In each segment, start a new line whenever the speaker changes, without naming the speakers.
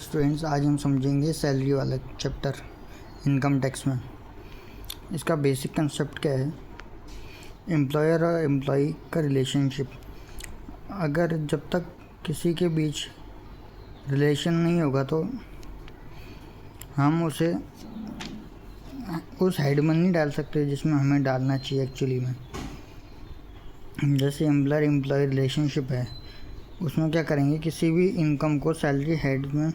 Students, आज हम समझेंगे सैलरी वाला चैप्टर इनकम टैक्स में। इसका बेसिक कंसेप्ट क्या है? एम्प्लॉयर और एम्प्लॉई का रिलेशनशिप। अगर जब तक किसी के बीच रिलेशन नहीं होगा तो हम उसे उस हेड में नहीं डाल सकते जिसमें हमें डालना चाहिए एक्चुअली में। जैसे एम्प्लॉयर एम्प्लॉय रिलेशनशिप है, उसमें क्या करेंगे, किसी भी इनकम को सैलरी हेड में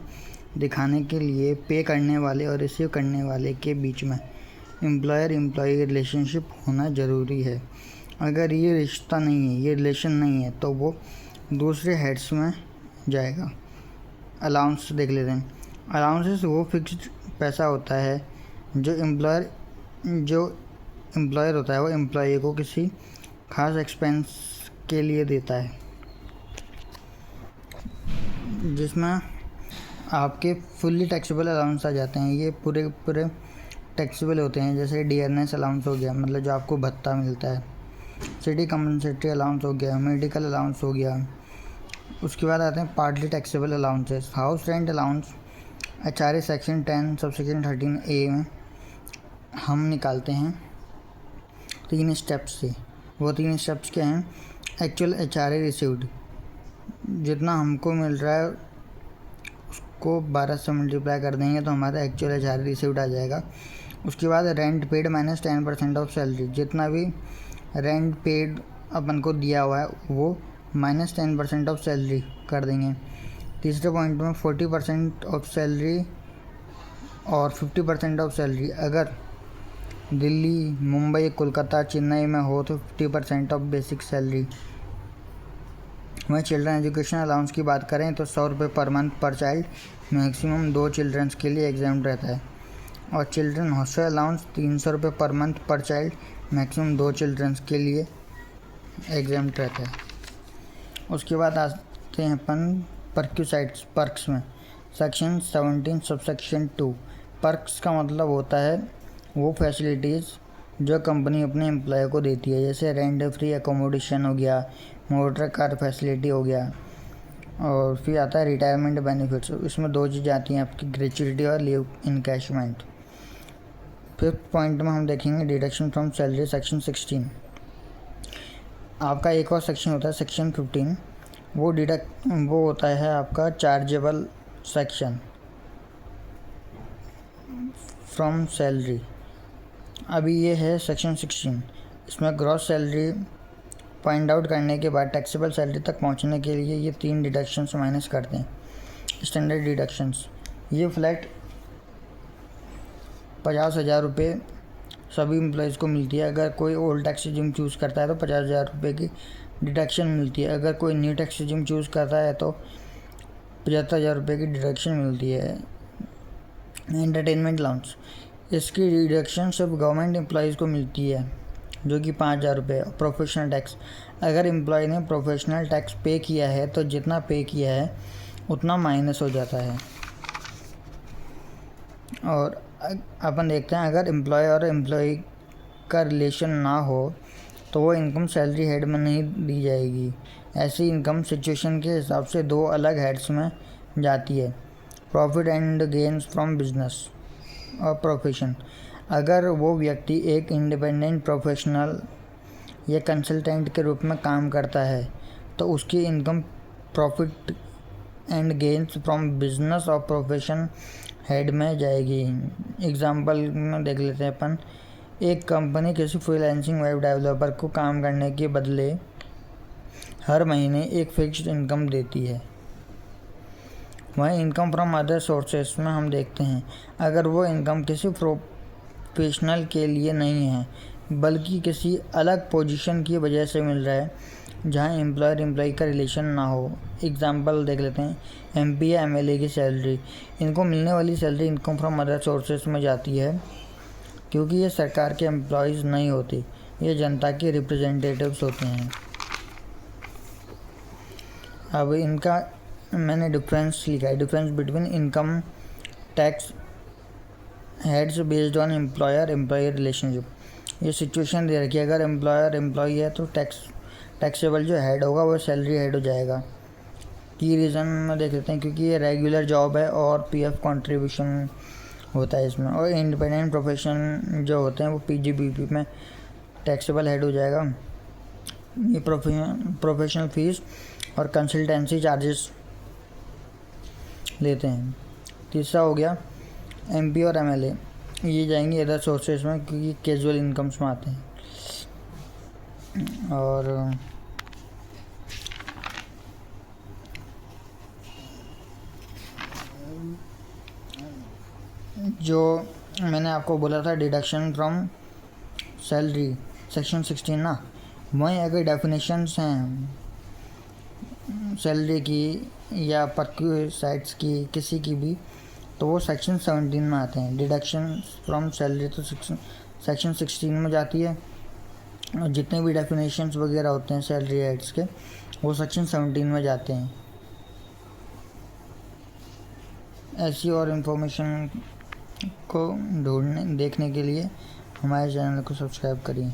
दिखाने के लिए पे करने वाले और रिसीव करने वाले के बीच में एम्प्लॉयर एम्प्लॉई रिलेशनशिप होना ज़रूरी है। अगर ये रिश्ता नहीं है, ये रिलेशन नहीं है, तो वो दूसरे हेड्स में जाएगा। अलाउंस देख लेते हैं। अलाउंसेस वो फिक्स्ड पैसा होता है जो एम्प्लॉयर होता है वो एम्प्लॉई को किसी खास एक्सपेंस के लिए देता है, जिसमें आपके फुल्ली टैक्सेबल अलाउंस आ जाते हैं। ये पूरे टैक्सेबल होते हैं। जैसे डियरनेस अलाउंस हो गया, मतलब जो आपको भत्ता मिलता है। सिटी कंपनसेटरी अलाउंस हो गया, मेडिकल अलाउंस हो गया। उसके बाद आते हैं partly taxable allowances. House rent allowance HRA section 10 subsection 13A में हम निकालते हैं 3 स्टेप्स से। वो 3 स्टेप्स क्या हैं? एक्चुअल HRA रिसीव्ड, जितना हमको मिल रहा है उसको 12 से मल्टीप्लाई कर देंगे तो हमारा एक्चुअल HRA रिसीव्ड आ जाएगा। उसके बाद rent paid minus 10% of salary, जितना भी रेंट पेड अपन को दिया हुआ है वो माइनस 10% ऑफ सैलरी कर देंगे। तीसरे पॉइंट में 40% ऑफ सैलरी और 50% ऑफ सैलरी अगर दिल्ली, मुंबई, कोलकाता, चेन्नई में हो तो 50% ऑफ बेसिक सैलरी। वहीं चिल्ड्रन एजुकेशन अलाउंस की बात करें तो 100 रुपये पर मंथ पर चाइल्ड, मैक्सिमम 2 चिल्ड्रंस के लिए एग्जाम्प्ट रहता है। और चिल्ड्रन हॉस्टल अलाउंस 300 रुपये पर मंथ पर चाइल्ड, मैक्सिमम 2 चिल्ड्रंस के लिए एग्जाम्प्ट रहता है। उसके बाद आते हैं अपन पर्क्स में। Section 17 subsection 2। पर्क्स का मतलब होता है वो फैसिलिटीज़ जो कंपनी अपने एम्प्लॉय को देती है, जैसे रेंट फ्री अकोमोडेशन हो गया, मोटर कार फैसिलिटी हो गया। और फिर आता है रिटायरमेंट बेनिफिट्स। इसमें 2 चीज़ें आती हैं आपकी, ग्रेच्युइटी और लीव इनकैशमेंट। फिफ्थ पॉइंट में हम देखेंगे डिडक्शन फ्रॉम सैलरी सेक्शन 16। आपका एक और सेक्शन होता है सेक्शन 15। वो होता है आपका चार्जेबल सेक्शन फ्रॉम सैलरी। अभी ये है सेक्शन 16। इसमें ग्रॉस सैलरी फाइंड आउट करने के बाद टैक्सेबल सैलरी तक पहुंचने के लिए ये 3 डिडक्शंस माइनस करते हैं। स्टैंडर्ड डिडक्शंस, ये फ्लैट 50,000 रुपये सभी एम्प्लॉयज़ को मिलती है। अगर कोई ओल्ड टैक्स रिजिम चूज़ करता है तो 50,000 रुपये की डिडक्शन मिलती है। अगर कोई न्यू टैक्स रिजिम चूज़ करता है तो 75,000 रुपये की डिडक्शन मिलती है। एंटरटेनमेंट अलाउंस, इसकी डिडक्शन सिर्फ गवर्नमेंट एम्प्लॉयज़ को मिलती है, जो कि 5,000 रुपये। प्रोफेशनल टैक्स, अगर एम्प्लॉय ने प्रोफेशनल टैक्स पे किया है तो जितना पे किया है उतना माइनस हो जाता है। और अपन देखते हैं अगर एम्प्लॉय और एम्प्लॉय का रिलेशन ना हो तो वो इनकम सैलरी हेड में नहीं दी जाएगी। ऐसी इनकम सिचुएशन के हिसाब से 2 अलग हेड्स में जाती है, profit and gains from business और प्रोफेशन। अगर वो व्यक्ति एक इंडिपेंडेंट प्रोफेशनल या कंसल्टेंट के रूप में काम करता है तो उसकी income profit and gains from business और प्रोफेशन हेड में जाएगी। एग्जांपल में देख लेते हैं अपन। एक कंपनी किसी फ्रीलांसिंग वेब डेवलपर को काम करने के बदले हर महीने एक फिक्स्ड इनकम देती है। वहीं इनकम फ्रॉम अदर सोर्सेस में हम देखते हैं, अगर वो इनकम किसी प्रोफेशनल के लिए नहीं है बल्कि किसी अलग पोजीशन की वजह से मिल रहा है जहां एम्प्लॉयर एम्प्लॉय का रिलेशन ना हो। एग्जांपल देख लेते हैं। MP या MLA की सैलरी, इनको मिलने वाली salary income from other sources में जाती है क्योंकि ये सरकार के एम्प्लॉयज़ नहीं होती, ये जनता के रिप्रेजेंटेटिव्स होते हैं। अब इनका मैंने डिफरेंस लिखा है, difference between income tax heads based on employer employ relationship. ये सिचुएशन दे रखी है, अगर एम्प्लॉयर एम्प्लॉय है तो टैक्सेबल जो हेड होगा वो सैलरी हेड हो जाएगा। की रीज़न में देख लेते हैं, क्योंकि ये रेगुलर जॉब है और पीएफ कंट्रीब्यूशन होता है इसमें, और इंडिपेंडेंट प्रोफेशन जो होते हैं वो पीजीबीपी में टैक्सेबल हेड हो जाएगा। ये प्रोफेशनल फीस और कंसल्टेंसी चार्जेस लेते हैं। तीसरा हो गया एमपी और एमएलए, ये जाएंगे अदर सोर्सेज में, क्योंकि कैजुअल इनकम्स में आते हैं। और जो मैंने आपको बोला था डिडक्शन फ्रॉम सैलरी सेक्शन 16 ना, वहीं अगर डेफिनेशंस हैं सैलरी की या परक्यूसाइट्स की किसी की भी, तो वो सेक्शन 17 में आते हैं। डिडक्शन फ्रॉम सैलरी तो सेक्शन 16 में जाती है, और जितने भी डेफिनेशंस वगैरह होते हैं सैलरी एड्स के वो सेक्शन 17 में जाते हैं। ऐसी और इन्फॉर्मेशन को देखने के लिए हमारे चैनल को सब्सक्राइब करिए।